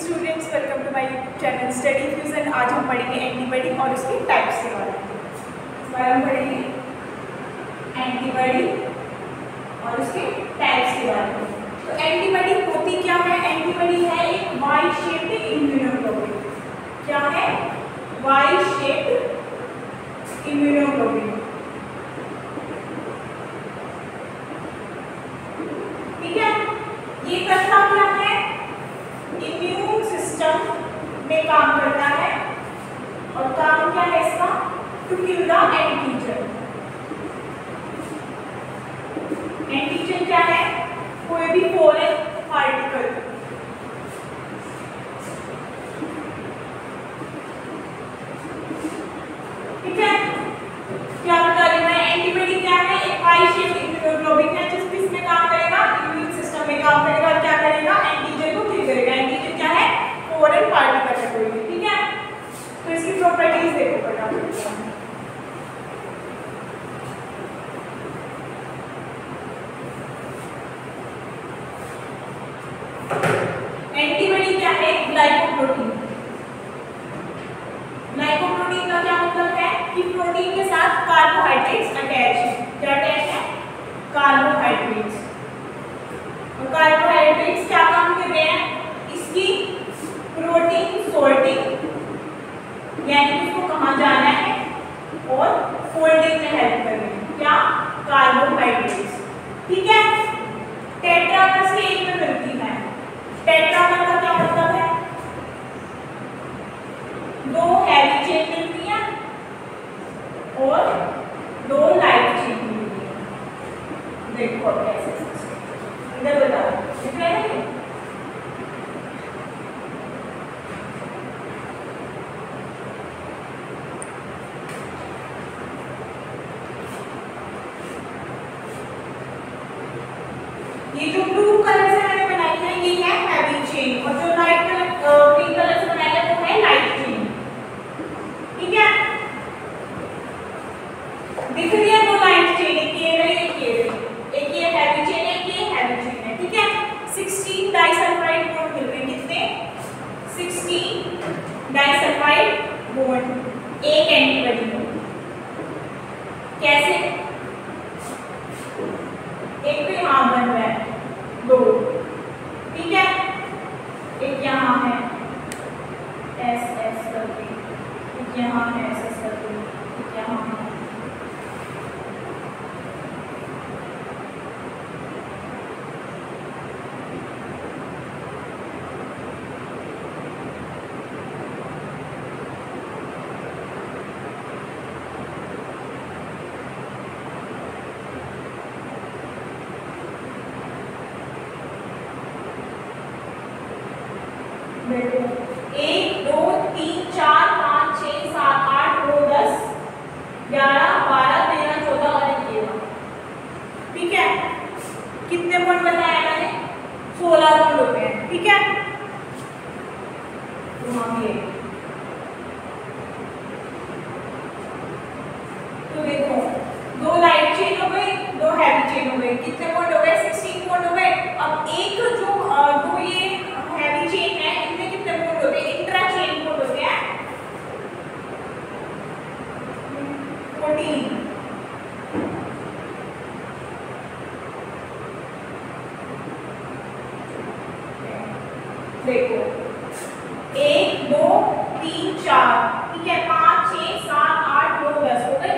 Students, welcome to my channel Study Fusion. आज हम पढ़ेंगे एंटीबॉडी और उसके टाइप्स के बारे में। इस बार हम पढ़ेंगे एंटीबॉडी और उसके टाइप्स के बारे में। तो एंटीबॉडी होती क्या है? एंटीबॉडी है एक वाई शेप्ड इम्यूनोग्लोबुलिन। क्या है? Y shaped immunoglobulin. ठीक है, ये करता क्या है? इम्यून सिस्टम में काम करता है। और काम क्या है इसका? To kill the antigen. Antigen क्या है? कोई भी फॉरेन पार्टिकल। ठीक है, क्या बता रही मैं? एंटीबॉडी क्या है? एक वाई शेप्ड इम्यूनोग्लोबुलिन है जो किसमें काम करेगा? इम्यून सिस्टम में काम करेगा। और क्या करेगा? एंटीजन को किल करेगा। एंटीजन क्या है? फॉरेन पार्टिकल है कोई भी। ठीक है, तो इसकी प्रॉपर्टीज देखो फटाफट। एंटीबॉडी क्या है? ग्लाइकोप्रोटीन। ग्लाइकोप्रोटीन का क्या मतलब है कि प्रोटीन के साथ कार्बोहाइड्रेट्स अटैच है। क्या अटैच है? कार्बोहाइड्रेट्स। और कार्बोहाइड्रेट्स क्या काम कर रहे हैं? इसकी प्रोटीन सॉर्टिंग, यानी उसको कहाँ जाना है, और फोल्डिंग में हेल्प कर रहे हैं। क्या? कार्बोहाइड्रेट्स। ठीक है, टेट्रामर्स के एक में मिलती है। टेट्रामर का क्या मतलब है? दो हैवी चेन मिलती है और दो लाइट चेन मिलती है। देखो अब कैसे इधर बताओ, दिख रहा है? ये जो ब्लू कलर से मैंने बनाई है ये है हैवी चेन, और जो लाइट कलर ग्रीन कलर से बनाई है वो है लाइट चेन। ठीक है, दिख रही है दो लाइट चेन, एक ये रही एक ये रही, एक ये हैवी चेन है, एक ये हैवी चेन है। ठीक है, 16 डाइसल्फाइड बॉन्ड मिल रहे हैं। कितने? 16 डाइसल्फाइड बॉन्ड एक एंटीबॉडी में। कैसे? एक तो यहाँ बन रहा है, दो। ठीक है, एक यहाँ है एस एस करके, एक यहाँ है एस एस करके, एक यहाँ है। देखो 1 2 3 4 5 6 7 8 9 10 11 12 13 14 और 13। ठीक है, कितने बॉन्ड बताया मैंने? 16 बॉन्ड होते हैं। ठीक है, तो देखो दो लाइट चेन हो गई, दो हैवी चेन हो गई। कितने बॉन्ड हो गए? 16 बॉन्ड हो गए। अब एक जो दो ये हैवी चेन है इनमें कितने बॉन्ड होते हैं? इंट्रा चेन बॉन्ड होते हैं 14। देखो 1 2 3 4, ठीक है, 5 6 7 8 9 10 हो गए।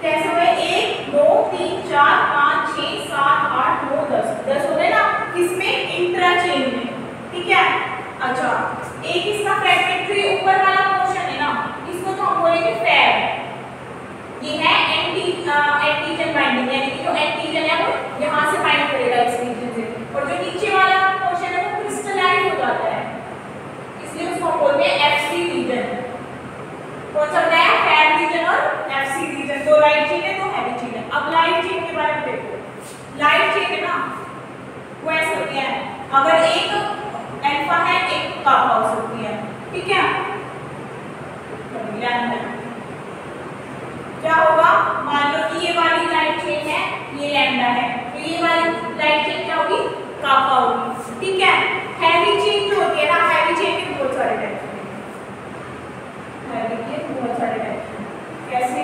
कैसे हो गए? 1 2 3 4 5 6 7 8 9 10 हो गए ना, किसमें? इंट्रा चेन में। ठीक है, अच्छा एक इसका फ्रैगमेंट्री ऊपर वाला पोर्शन है ना, इसको तो हम बोलेंगे फैब। ये है एंटीजन बाइंडिंग, यानी कि जो एंटीजन है वो यहाँ से बाइंड करेगा इस रीजन से, और जो नीचे वाला पोर्शन है वो क्रिस्टलाइज हो जाता है, इसलिए उसको हम बोलते हैं एफसी रीजन। कौन सा बताया? फैब रीजन और एफसी रीजन। दो लाइट चेन है, दो हैवी चेन है। अब लाइट चेन के बारे में देखो। लाइट चेन है ना, वो ऐसे होती है, अगर एक अल्फा है एक कापा हो सकती है। ठीक है, क्या होगा? मान लो कि ये वाली लाइट चेन है, ये लैम्डा है, तो ये वाली लाइट चेन क्या होगी? कापा होगी। ठीक है, हैवी चेन जो होती है ना, जैसे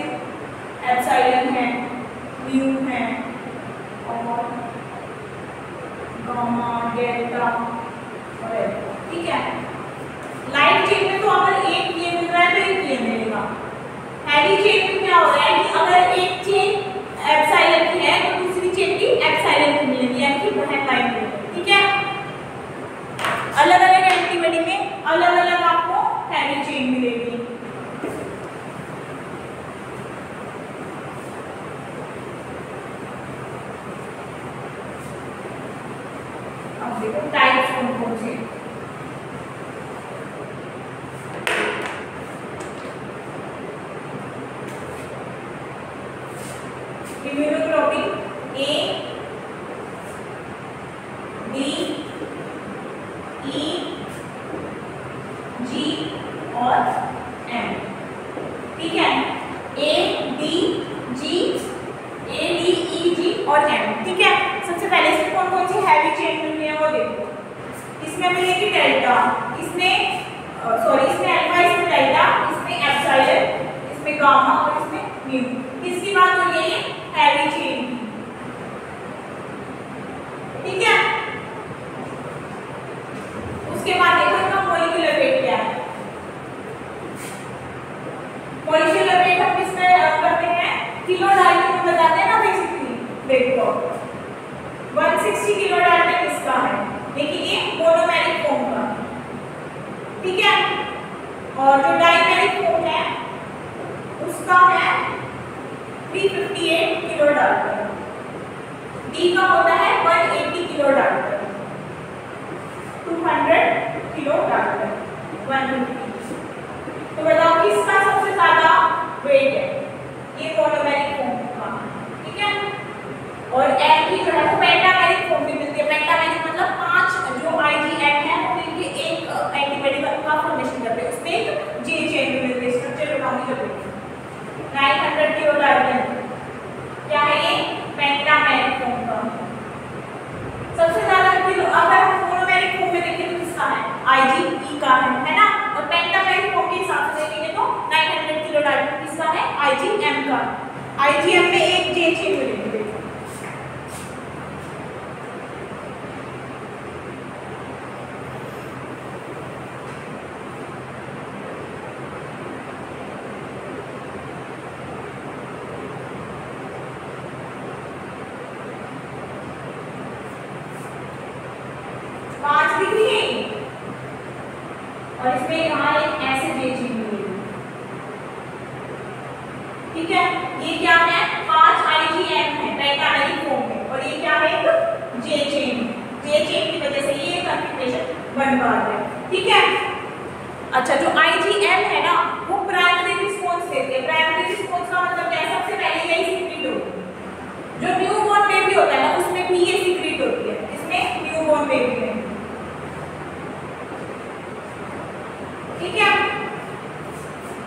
एप्सिलॉन है, म्यू है और गामा, डेल्टा और एल्फा। ठीक है, लाइट चेन में तो अगर एक ये मिल रहा है तो एक ये मिलेगा। हैवी चेन में क्या हो रहा है कि अगर एक चेन एप्सिलॉन की है तो दूसरी चेन भी एप्सिलॉन की मिलेगी, यानी कि वह लाइन मिलेगी। ठीक है, अलग अलग एंटीबॉडी में अलग अलग आपको हैवी चेन मिलेगी। अब देखो टाइप्स कौन कौन से। इम्यूनोग्लोबिन ए, बी, ई, जी और एम। ठीक है, ए, बी, जी, ए, डी, ई, जी और एम। ठीक है, सबसे पहले इसमें कौन कौन सी हैवी चेन मिल रही है वो देखो। इसमें मिलेगी डेल्टा, इसमें इसमें अल्फा, इसमें डेल्टा, इसमें एप्सिलॉन, इसमें गामा और इसमें म्यू। किसकी बात हो रही है? हैवी चेन की। ठीक है, उसके बाद देखो इसका मॉलिक्यूलर वेट क्या है। मॉलिक्यूलर वेट हम किसमें करते हैं? किलो डाल्टन में बताते हैं ना बेसिकली वेट को। 160 किलो डाल्टन इसका है, लेकिन ये मोनोमेरिक फॉर्म का। ठीक है, और जो डाइमेरिक फॉर्म है उसका है 358 किलो डाल्टन। डी का होता है 180 किलो डाल्टन, 200 किलो डाल्टन, 150। तो बताओ किसका सबसे ज्यादा वेट है? ये मोनोमेरिक फॉर्म का। ठीक है, और एम की जो है वो पेंटामेरिक फॉर्म में मिलती है। पेंटामेरिक मतलब 5 जो आईजीएम है वो मिलके एक एंटीबॉडी का फॉर्मेशन करते हैं, उसमें एक जे चेन में मिलती है। स्ट्रक्चर बताऊंगी जब 900 किलो डाल्टन क्या है? ये पेंटामेरिक फॉर्म का। सबसे ज्यादा किलो अगर हम मोनोमेरिक फॉर्म में देखें तो किसका है? आईजीई का है ना। और पेंटामेरिक फॉर्म के हिसाब से देखेंगे तो 900 किलो डाल्टन किसका है? आईजीएम का। आईजीएम में एक जे चेन मिलेगी। और इसमें यहाँ एक ऐसे जे चेन मिलेगी। ठीक है, ये क्या है? 5 आईजीएम है पेंटामेरिक फॉर्म में, और ये क्या है? एक जे चेन। जे चेन की वजह से ये कॉन्फ़िगरेशन बन पा रहा है। ठीक है, अच्छा जो आईजीएम है ना वो प्राइमरी रिस्पांस देती है। प्राइमरी रिस्पांस का मतलब क्या है? सबसे पहले यही सीक्रेट होती है। जो न्यूबॉर्न बेबी होता है ना उसमें भी ये सीक्रेट होती है। इसमें न्यूबॉर्न बेबी है। ठीक है,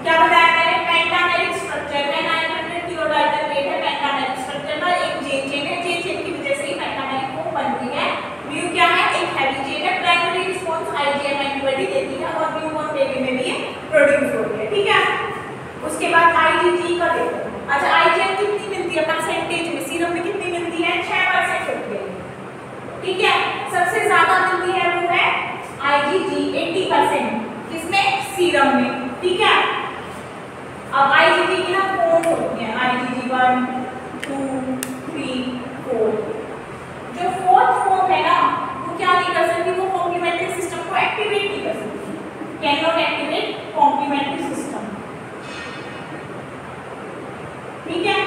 क्या बताया मैंने? पेंटामेरिक स्ट्रक्चर में 900 किलो डाल्टन वेट है। पेंटामेरिक स्ट्रक्चर पर एक जे चेन है। जे चेन की वजह से ही पेंटामेरिक फॉर्म बनती है। म्यू क्या है? एक हैवी चेन है। प्राइमरी रिस्पांस आईजीएम एंटीबॉडी देती है और न्यूबॉर्न बेबी में भी ये प्रोड्यूस होती है। ठीक है, उसके बाद आईजीजी का देखो। अच्छा, आईजीएम कितनी मिलती है परसेंटेज में? सीरम में कितनी मिलती है? 6% होती है। ठीक है, सबसे ज्यादा मिलती है वो है आईजीजी 80%। किसमें? सीरम में। ठीक है, अब आईजीजी की ना फॉर्म होती है। आईजीजी 1 2 3 4। जो फोर्थ फॉर्म है ना वो क्या नहीं कर सकती? वो कॉम्प्लीमेंट्री सिस्टम को एक्टिवेट नहीं कर सकती। Can not activate complementary system. ठीक है,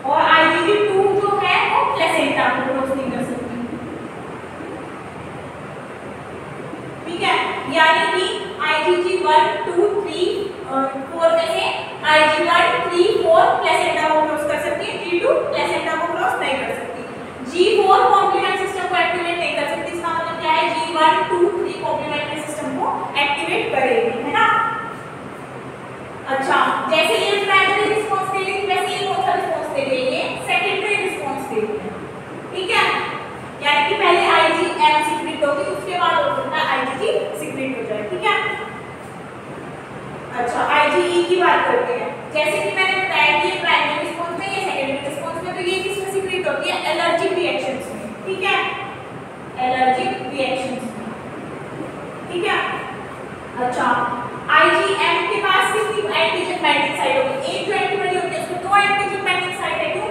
और आईजीजी 2 जो है वो प्लेसेंटा को क्रॉस नहीं कर सकती। ठीक है, यानी कि आईजीजी 1 2 3 4 में से आईजी1 3 4 प्लेसेंटा को क्रॉस कर सकती है। G2 प्लेसेंटा को क्रॉस नहीं कर सकती। G4 कॉम्प्लीमेंट सिस्टम को एक्टिवेट नहीं कर सकती। इसका मतलब क्या है? G1 2 3 कॉम्प्लीमेंट्री सिस्टम को एक्टिवेट करेगी, है ना। अच्छा, जैसे ये प्राइमरी रिस्पांस दे रही थी वैसे ये कौन सा रिस्पांस दे रही है? ये सेकेंडरी रिस्पांस दे रही है। ठीक है, यानी कि पहले आईजीएम सीक्रेट होगी, उसके बाद हो सकता है आईजीजी सीक्रेट हो जाए। ठीक है, अच्छा आईजीई की बात करते हैं। जैसे तो ये किसमें सीक्रेट होती है? एलर्जिक रिएक्शंस में, ठीक है, एलर्जिक रिएक्शंस में, ठीक है। अच्छा, IgM के पास कितनी एंटीजन बाइंडिंग साइट होगी? एक जो एंटीबॉडी होती है उसमें 2 एंटीजन बाइंडिंग साइट है, क्यों?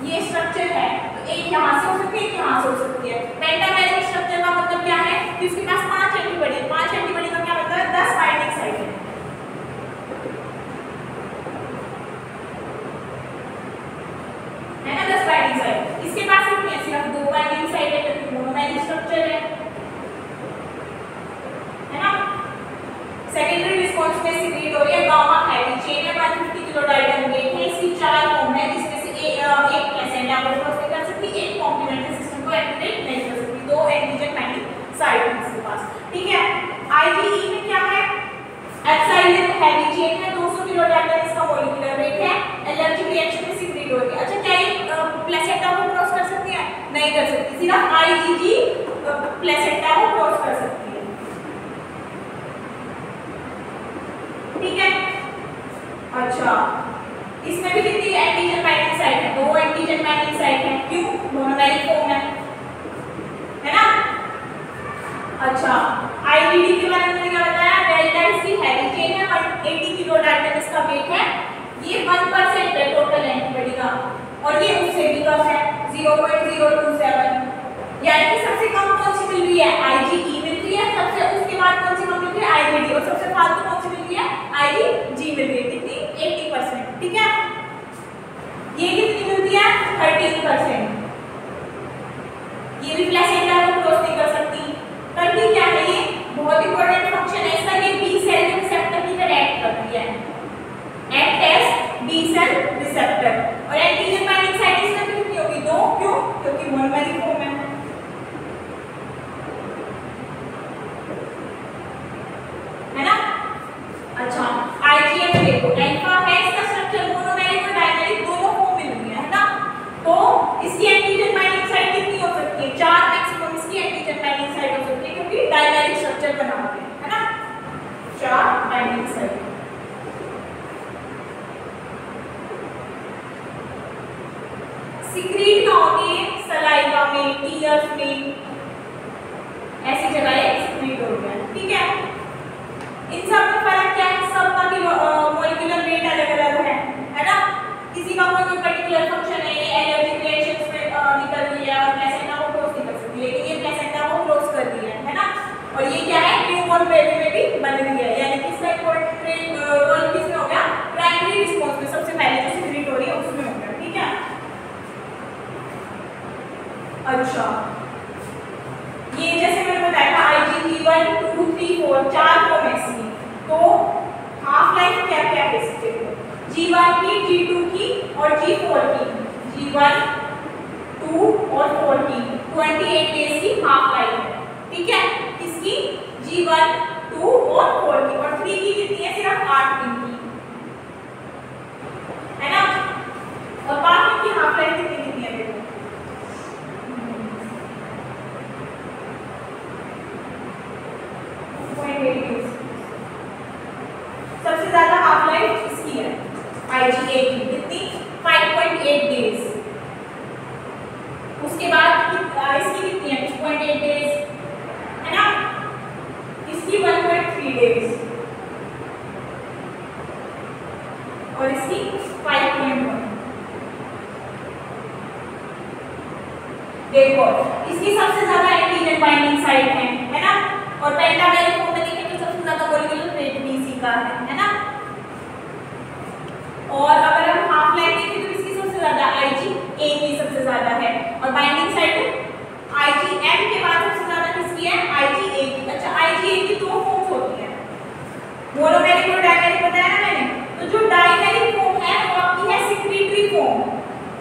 ये स्ट्रक्चर है तो एक यहाँ से हो सकती है, एक यहाँ से हो सकती है। पेंटामेरिक स्ट्रक्चर का मतलब क्या है कि उसके पास 5 एंटीबॉडी है, 5 एंटीबॉडी का क्या मतलब है? 10 बाइंडिंग साइट है ना, 10 बाइंडिंग साइट। इसके पास कितनी है? सिर्फ 2 बाइंडिंग साइट है क्योंकि मोनोमेरिक स्ट्रक्चर है ना। सेकेंडरी रिस्पांस में सीक्रेट हो रही है गामा हैवी चेन है, 150 किलो डाल्टन वेट है, इसकी 4 फॉर्म है जिसमें से एक प्लेसेंटा को क्रॉस कर सकती है, एक कॉम्प्लीमेंट्री सिस्टम को एक्टिवेट नहीं कर सकती, 2 एंटीजन बाइंडिंग साइट है इसके पास, ठीक है। IgE में क्या है? एप्सिलॉन हैवी चेन है, 200 किलो डाल्टन इसका मॉलिक्यूलर वेट है, एलर्जिक रिएक्शन में सीक्रेट हो रही है। अच्छा, क्या ये प्लेसेंटा को क्रॉस कर सकती है? नहीं कर सकती, सिर्फ IgG प्लेसेंटा को क्रॉस कर सकती है, ठीक है। अच्छा, इसमें भी कितनी एंटीजन बाइंडिंग साइट है? 2 एंटीजन बाइंडिंग साइट है, क्यों? मोनोमेरिक फॉर्म है ना। अच्छा, IgD के बारे में मैंने क्या बताया? डेल्टा इसकी हैवी चेन है, 180 किलो डाल्टन इसका वेट है, ये 1% है टोटल एंटीबॉडी का और ये उससे भी कम है 0.027, यानी कि सबसे कम कौन सी मिल रही है? IgE मिल रही है, सबसे उसके बाद कौन सी कम मिल रही है? IgD, और सबसे फालतू कौन सी मिल रही है? IgG मिल रही है, कितनी? 80%, ठीक है। ये कितनी मिलती है? 13%। ये भी प्लेसेंटा को क्रॉस नहीं कर सकती, करती क्या है? ये बहुत इंपॉर्टेंट फंक्शन है इसका, ये बी सेल रिसेप्टर की तरह एक्ट करती है, act as B cell receptor. और एंटीजन बाइंडिंग साइट इसमें भी कितनी होगी? 2, क्यों? क्योंकि मोनोमेरिक फॉर्म है ना। अच्छा, IgM देखो, अल्फा है इसका स्ट्रक्चर, मोनोमेरिक और डायमेरिक दोनों फॉर्म में मिल है ना, तो इसकी एंटीजन बाइंडिंग साइट कितनी हो सकती है? 4 मैक्सिमम इसकी एंटीजन बाइंडिंग साइट हो सकती है क्योंकि डायमेरिक स्ट्रक्चर बना हुआ है ना, 4 बाइंडिंग साइट। सीक्रेट कहाँ होती है? सलाइवा में, टीयर्स में, ऐसी जगह ये सीक्रेट हो गया, ठीक है। इन सब में फर्क क्या है? सबका मॉलिक्यूलर वेट अलग-अलग है ना। किसी का कोई पर्टिकुलर फंक्शन है, ये एलर्जिक रिएक्शंस में निकल रही है और प्लेसेंटा को क्रॉस नहीं कर सकती, लेकिन ये प्लेसेंटा को क्रॉस कर रही है ना। और ये क्या है? न्यूबॉर्न बेबी में भी बन रही है, यानी कि इसका इंपॉर्टेंट रोल किसमें हो गया? प्राइमरी रिस्पांस में, सबसे पहले जो सीक्रेट हो रही है उसमें हो गया, ठीक है। अच्छा, ये जैसे मैंने बताया था IgG1, 2, 3, 4 4 फॉर्म है इसकी, तो हाफ लाइफ क्या क्या है इसके? G1 की, G2 की और G4 की, G1, 2 और 4 की 28 डेज की हाफ लाइफ है, ठीक है। इसकी G1, 2 और 4 की, और 3 की कितनी है? सिर्फ 8 दिन की है ना। और बाकी की हाफ लाइफ कितनी कितनी है देखो, सबसे ज्यादा हाफ लाइफ इसकी है IgA की, कितनी? 5.8 डेज। उसके बाद इसकी कितनी है? 2.8 डेज है ना, इसकी 1.3 डेज और इसकी 5.1। देखो, इसकी सबसे ज्यादा एंटीजन बाइंडिंग साइट है ना, और पेंटामेरिक फॉर्म में देखें तो सबसे ज्यादा मॉलिक्यूलर वेट भी इसी का है ना। और अगर हम हाफ लाइफ देखें तो इसकी सबसे ज्यादा IgA की सबसे ज्यादा है, और बाइंडिंग साइट IgM के बाद सबसे ज्यादा किसकी है? IgA की। अच्छा, IgA की 2 फॉर्म्स होती है, मोनोमेरिक और डायमेरिक बताया ना मैंने। तो जो डायमेरिक फॉर्म है वो आपकी है सेक्रेटरी फॉर्म।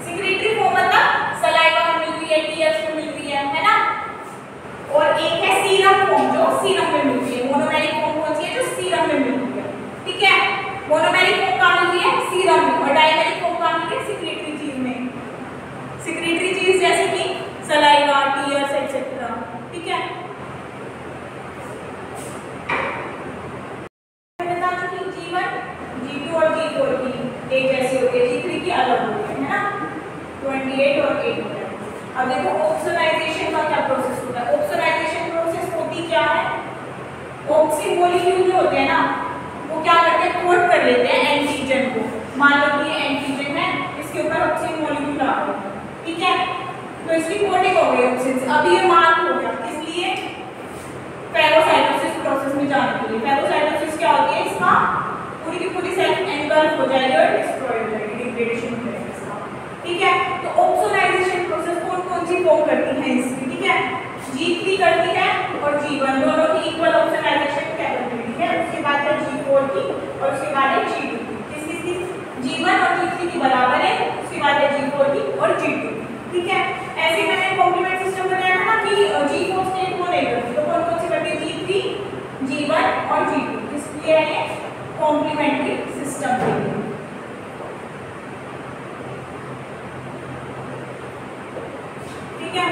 सेक्रेटरी फॉर्म मतलब सलाइवा में मिल रही है, टीयर्स में मिल रही है ना। और एक है सीरम फॉर्म जो सीरम में मिल रही है। मोनोमेरिक फॉर्म कौन सी है? जो सीरम में मिल रही है, ठीक है। मोनोमेरिक फॉर्म कहाँ मिल रही है? सीरम में। और डायमेरिक फॉर्म कहाँ मिल रही है? सेक्रेटरी चीज में। सेक्रेटरी चीज जैसे कि सलाइवा, टीयर्स एक्सेट्रा, ठीक है। बता चुकी G1, G2 और G4 की एक जैसी होती है, G3 की अलग होती है ना। 20 क्रिएट और एक हो जाए। अब देखो ऑक्सीडाइजेशन का क्या प्रोसेस होता है। ऑक्सीडाइजेशन प्रोसेस होती क्या है, ऑक्सी मॉलिक्यूल जो होते हैं ना वो क्या करते हैं, कोट कर लेते हैं एंटीजन को। मान लो कि ये एंटीजन है, इसके ऊपर ऑक्सीजन मॉलिक्यूल आ गया, ठीक है, तो इसकी कोटिंग हो गई ऑक्सीजन से। अब ये मार्क हो गया, इसलिए फेगोसाइटोसिस प्रोसेस में जाने के लिए। फेगोसाइटोसिस क्या होती है, इसका पूरी की पूरी सेल एंगल्फ हो जाएगी और डिस्ट्रॉय हो जाएगी, डिग्रेडेशन हो जाएगी इसका, ठीक है। तो ऑक्सीडाइजेशन प्रोसेस कौन सी फॉर्म करती है इसकी, ठीक है, G3 करती है और G1 दोनों की इक्वल ऑक्सीडाइजेशन कैपेबिलिटी है। उसके बाद है G4 की और उसके बाद है G2 की। G1 और G3 की बराबर है, उसके बाद है G4 की और G2 की, ठीक है। ऐसे मैंने कॉम्प्लीमेंट सिस्टम बनाया था ना कि G4 स्टेट को नहीं करती, तो कौन सी करती है, G3, G1 और G2, इसलिए है ये कॉम्प्लीमेंट्री सिस्टम के लिए, ठीक है।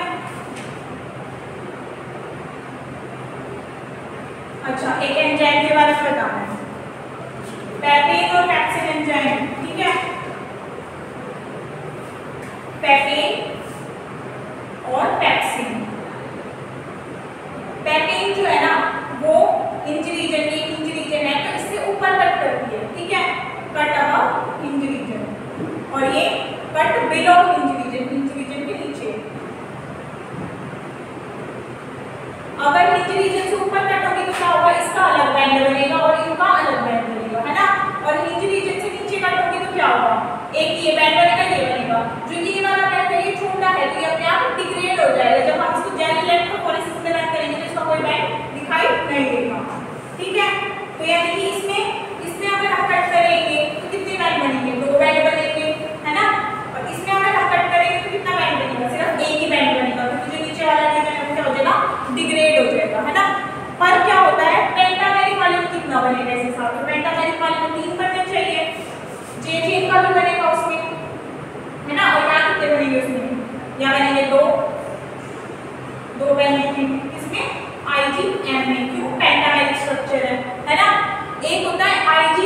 अच्छा, एक एंजाइम के बारे में बताना है, पैपेन और पैक्सिन एंजाइम, ठीक है। पैपेन और पैक्सिन। पैपेन जो है ना वो हिंज रीजन, ये हिंज रीजन है तो इससे ऊपर कट करती है, ठीक है, कट अबव हिंज रीजन, और ये कट बिलो हिंज रीजन के नीचे। अगर हिंज रीजन से ऊपर कट होगी तो क्या होगा, इसका अलग बैंड बनेगा और इनका अलग बैंड बनेगा, है ना। और हिंज रीजन से नीचे कट होगी तो क्या होगा, एक ये बैंड बनेगा, ये बनेगा। जो ये वाला बैंड है ये छोटा है तो ये अपने आप डिग्रेड हो जाएगा। जब हम इसको जेल इलेक्ट्रोफोरेसिस में रन करेंगे तो इसका कोई बैंड दिखाई नहीं देगा, ठीक है। तो यानी कि इसमें अगर हम कट करेंगे तो कितने बैंड बनेंगे, 2 बैंड बनेंगे, है ना। और इसमें अगर हम कट करेंगे तो कितना बैंड बनेगा, सिर्फ एक ही बैंड बनेगा, क्योंकि जो नीचे वाला रीजन है वो क्या हो जाएगा, डिग्रेड हो जाएगा, है ना। पर क्या होता है, पेंटामेरिक वाले में कितना बनेगा इस हिसाब से, पेंटामेरिक वाले में 3 बनने चाहिए, जे चेन का भी बनेगा उसमें, है ना। और यहाँ कितने बनेंगे उसमें, यहाँ बनेंगे 2 बनेंगे, इसमें IgMn, क्यों, पेंटामेरिक स्ट्रक्चर है ना। एक होता है IG